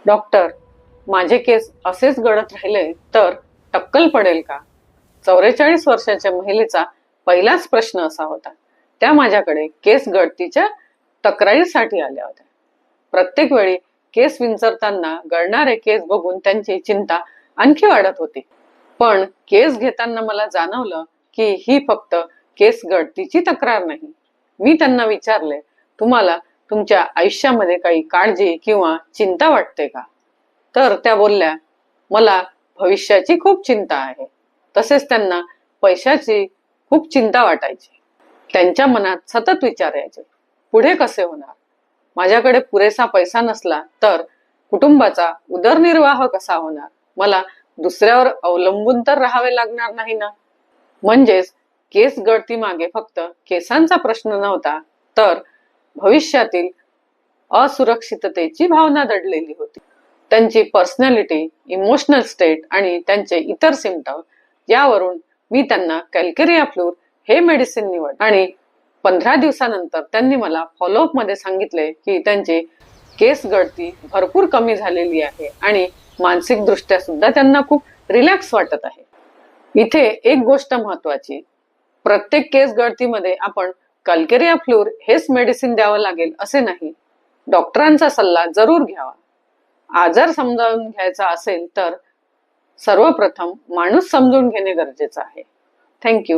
Doctor, माझे केस असेच गळत राहिले तर टक्कल पडेल का? 44 वर्षाच्या महिलेचा पहिलाच प्रश्न असा होता. त्या माझ्याकडे केस गळतीच्या तक्रारीसाठी आल्या होत्या. प्रत्येक वेळी केस विंचरताना गळणारे केस बघून त्यांची चिंता आणखी वाढत होती. पण केस घेताना मला जाणवलं की ही फक्त केस गळतीची तक्रार नाही. मी त्यांना विचारले, तुम्हाला तुमच्या आयुष्यामध्ये काही काळजी किंवा चिंता वाटते का? तर त्या बोलल्या, मला भविष्याची खूप चिंता आहे. तसेच त्यांना पैशाची खूप चिंता वाटायची. त्यांच्या मनात सतत विचार यायचे, पुढे कसे होणार? माझ्याकडे पुरेसा पैसा नसला तर कुटुंबाचा उदरनिर्वाह कसा होणार? मला दुसऱ्यावर अवलंबून तर राहावे लागणार नाही ना. म्हणजेच केस गळती मागे फक्त केसांचा प्रश्न नव्हता, तर भविष्यातील असुरक्षिततेची भावना दडलेली होती. त्यांची पर्सनॅलिटी, इमोशनल स्टेट आणि त्यांचे इतर सिम्पटम यावरून मी त्यांना कॅल्केरिया फ्लूर हे मेडिसिन निवड आणि 15 दिवसानंतर त्यांनी मला फॉलोअप मध्ये सांगितले की त्यांची केस गळती भरपूर कमी झालेली आहे आणि मानसिक दृष्ट्या सुद्धा त्यांना खूप रिलॅक्स वाटत आहे. इथे एक गोष्ट महत्वाची, प्रत्येक केस गळतीमध्ये आपण कॅल्केरिया फ्लूर हेच मेडिसिन द्यावं लागेल असे नाही. डॉक्टरांचा सल्ला जरूर घ्यावा. आजार समजावून घ्यायचा असेल तर सर्वप्रथम माणूस समजून घेणे गरजेचे आहे. थँक्यू.